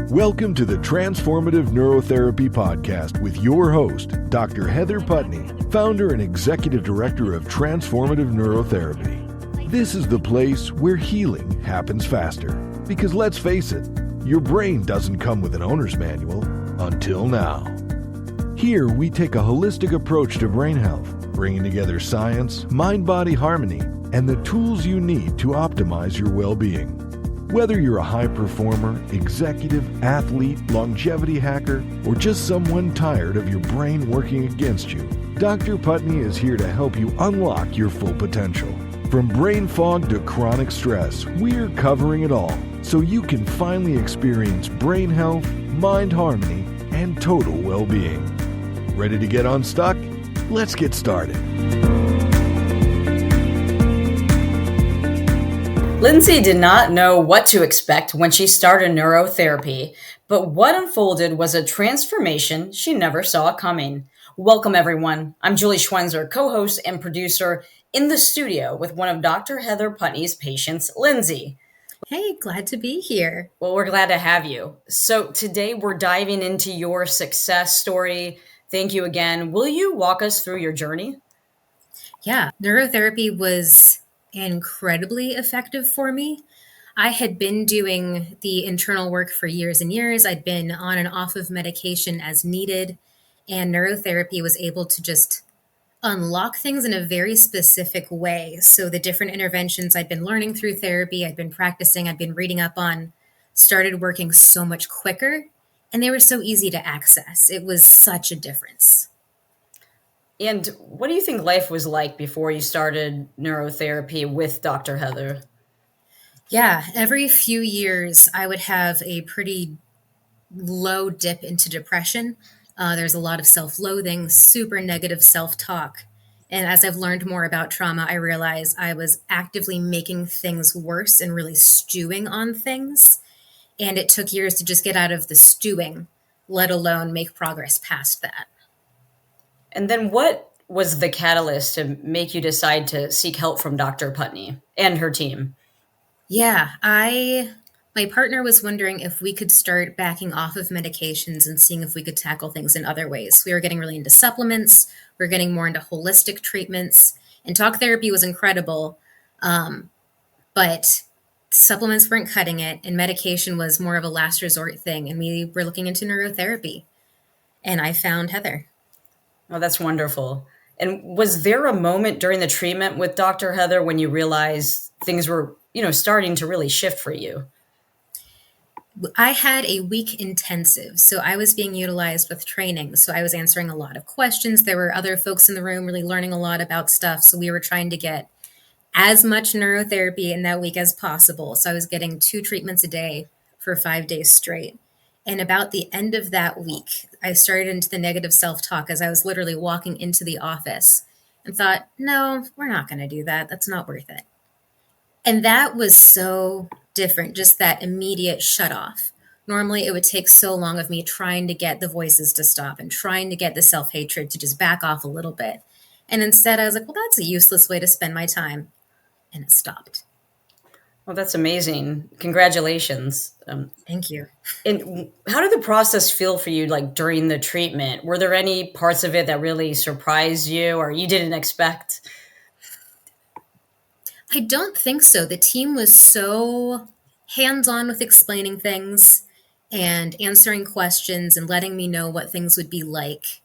Welcome to the Transformative Neurotherapy Podcast with your host, Dr. Heather Putney, founder and executive director of Transformative Neurotherapy. This is the place where healing happens faster. Because let's face it, your brain doesn't come with an owner's manual until now. Here, we take a holistic approach to brain health, bringing together science, mind-body harmony, and the tools you need to optimize your well-being. Whether you're a high performer, executive, athlete, longevity hacker, or just someone tired of your brain working against you, Dr. Putney is here to help you unlock your full potential. From brain fog to chronic stress, we're covering it all so you can finally experience brain health, mind harmony, and total well-being. Ready to get unstuck? Let's get started. Lindsey did not know what to expect when she started neurotherapy, but what unfolded was a transformation she never saw coming. Welcome, everyone. I'm Julie Schwenzer, co-host and producer in the studio with one of Dr. Heather Putney's patients, Lindsey. Hey, glad to be here. Well, we're glad to have you. So today we're diving into your success story. Thank you again. Will you walk us through your journey? Yeah, neurotherapy was incredibly effective for me. I had been doing the internal work for years and years. I'd been on and off of medication as needed, and neurotherapy was able to just unlock things in a very specific way. So the different interventions I'd been learning through therapy, I'd been practicing, I'd been reading up on, started working so much quicker, and they were so easy to access. It was such a difference. And what do you think life was like before you started neurotherapy with Dr. Heather? Yeah, every few years I would have a pretty low dip into depression. There's a lot of self-loathing, super negative self-talk. And as I've learned more about trauma, I realized I was actively making things worse and really stewing on things. And it took years to just get out of the stewing, let alone make progress past that. And then what was the catalyst to make you decide to seek help from Dr. Putney and her team? Yeah, my partner was wondering if we could start backing off of medications and seeing if we could tackle things in other ways. We were getting really into supplements. We were getting more into holistic treatments. And talk therapy was incredible, but supplements weren't cutting it, and medication was more of a last resort thing. And we were looking into neurotherapy. And I found Heather. Oh, that's wonderful. And was there a moment during the treatment with Dr. Heather when you realized things were, starting to really shift for you? I had a week intensive, so I was being utilized with training. So I was answering a lot of questions. There were other folks in the room really learning a lot about stuff. So we were trying to get as much neurotherapy in that week as possible. So I was getting 2 treatments a day for 5 days straight. And about the end of that week, I started into the negative self-talk as I was literally walking into the office and thought, no, we're not going to do that. That's not worth it. And that was so different, just that immediate shut off. Normally, it would take so long of me trying to get the voices to stop and trying to get the self-hatred to just back off a little bit. And instead, I was like, well, that's a useless way to spend my time. And it stopped. Well, that's amazing. Congratulations. Thank you. And how did the process feel for you, like during the treatment? Were there any parts of it that really surprised you or you didn't expect? I don't think so. The team was so hands-on with explaining things and answering questions and letting me know what things would be like.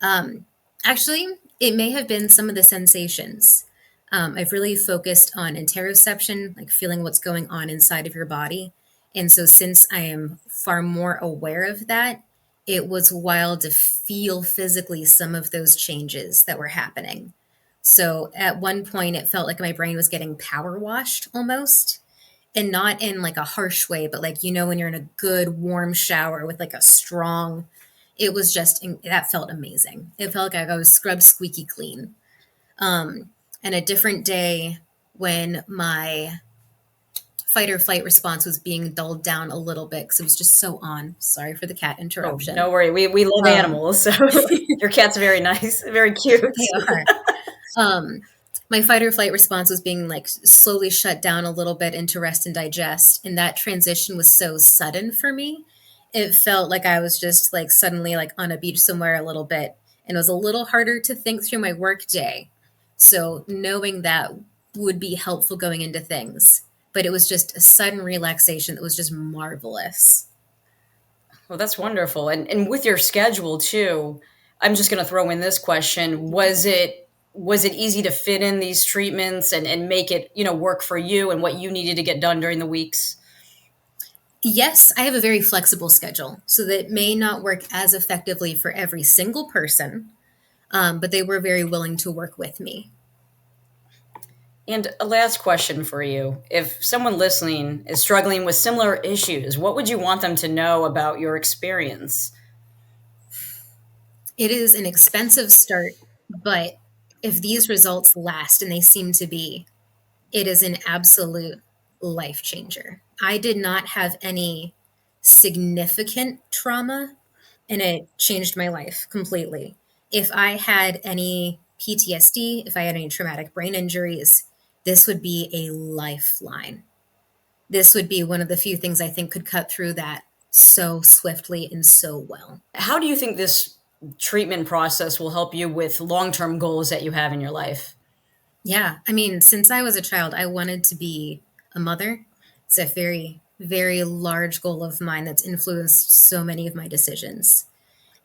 Actually, it may have been some of the sensations. I've really focused on interoception, like feeling what's going on inside of your body. And so since I am far more aware of that, it was wild to feel physically some of those changes that were happening. So at one point, it felt like my brain was getting power washed almost, and not in like a harsh way, but like, when you're in a good warm shower with like a strong, it was just, that felt amazing. It felt like I was scrubbed squeaky clean. And a different day when my fight or flight response was being dulled down a little bit because it was just so on. Sorry for the cat interruption. Oh, no worry. We love animals. So your cat's very nice, very cute. They are. My fight or flight response was being like slowly shut down a little bit into rest and digest. And that transition was so sudden for me. it felt like I was just like suddenly like on a beach somewhere a little bit. And it was a little harder to think through my work day. So knowing that would be helpful going into things. But it was just a sudden relaxation that was just marvelous. Well, that's wonderful. And with your schedule too, I'm just going to throw in this question. Was it easy to fit in these treatments and make it, work for you and what you needed to get done during the weeks? Yes, I have a very flexible schedule, so that may not work as effectively for every single person, but they were very willing to work with me. And a last question for you. If someone listening is struggling with similar issues, what would you want them to know about your experience? It is an expensive start, but if these results last, and they seem to be, it is an absolute life changer. I did not have any significant trauma, and it changed my life completely. If I had any PTSD, if I had any traumatic brain injuries, this would be a lifeline. This would be one of the few things I think could cut through that so swiftly and so well. How do you think this treatment process will help you with long-term goals that you have in your life? Yeah. I mean, since I was a child, I wanted to be a mother. It's a very, very large goal of mine that's influenced so many of my decisions.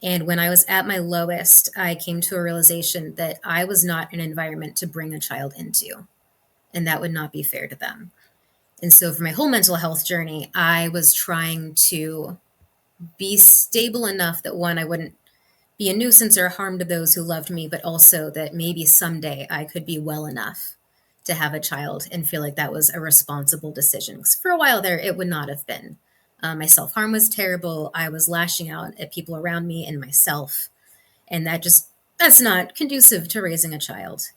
And when I was at my lowest, I came to a realization that I was not an environment to bring a child into, and that would not be fair to them. And so for my whole mental health journey, I was trying to be stable enough that one, I wouldn't be a nuisance or harm to those who loved me, but also that maybe someday I could be well enough to have a child and feel like that was a responsible decision. Because for a while there, it would not have been. My self-harm was terrible. I was lashing out at people around me and myself. And that's not conducive to raising a child.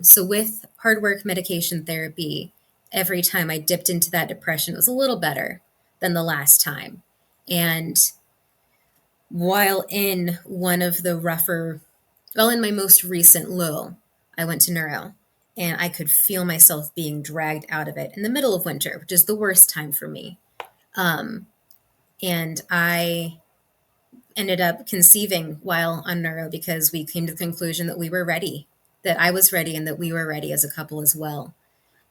So with hard work, medication therapy, every time I dipped into that depression, it was a little better than the last time. And while in one of the in my most recent low, I went to neuro, and I could feel myself being dragged out of it in the middle of winter, which is the worst time for me. And I ended up conceiving while on neuro because we came to the conclusion that we were ready, that I was ready, and that we were ready as a couple as well.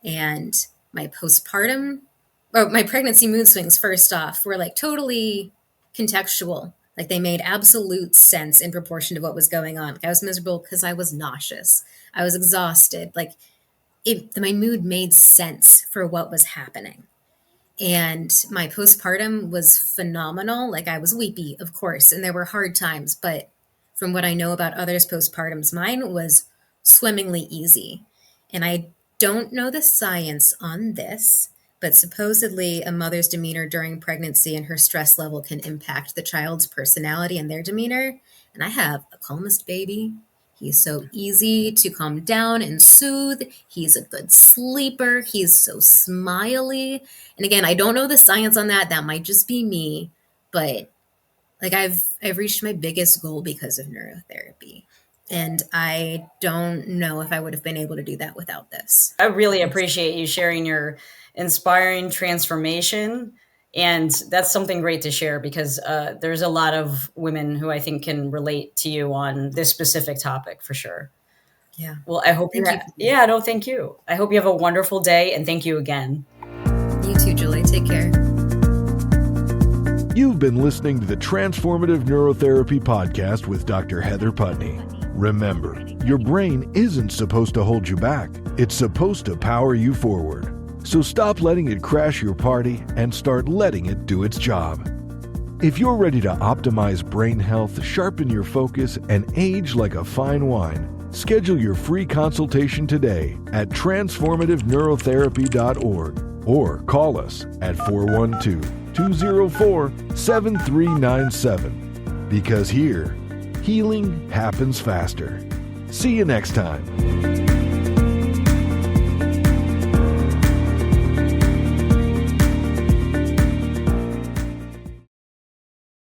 And my pregnancy mood swings, first off, were like totally contextual. Like they made absolute sense in proportion to what was going on. Like I was miserable because I was nauseous. I was exhausted. Like my mood made sense for what was happening. And my postpartum was phenomenal. Like I was weepy, of course, and there were hard times. But from what I know about others' postpartums, mine was swimmingly easy. And I don't know the science on this, but supposedly a mother's demeanor during pregnancy and her stress level can impact the child's personality and their demeanor. And I have a calmest baby. He's so easy to calm down and soothe. He's a good sleeper. He's so smiley. And again, I don't know the science on that. That might just be me, but like I've reached my biggest goal because of neurotherapy. And I don't know if I would have been able to do that without this. I really appreciate you sharing your inspiring transformation. And that's something great to share because there's a lot of women who I think can relate to you on this specific topic for sure. Yeah. Well, I hope Thank you. Yeah, no, thank you. I hope you have a wonderful day, and thank you again. You too, Julie. Take care. You've been listening to the Transformative Neurotherapy Podcast with Dr. Heather Putney. Remember, your brain isn't supposed to hold you back. It's supposed to power you forward. So stop letting it crash your party and start letting it do its job. If you're ready to optimize brain health, sharpen your focus, and age like a fine wine, schedule your free consultation today at transformativeneurotherapy.org or call us at 412-204-7397. Because here, healing happens faster. See you next time.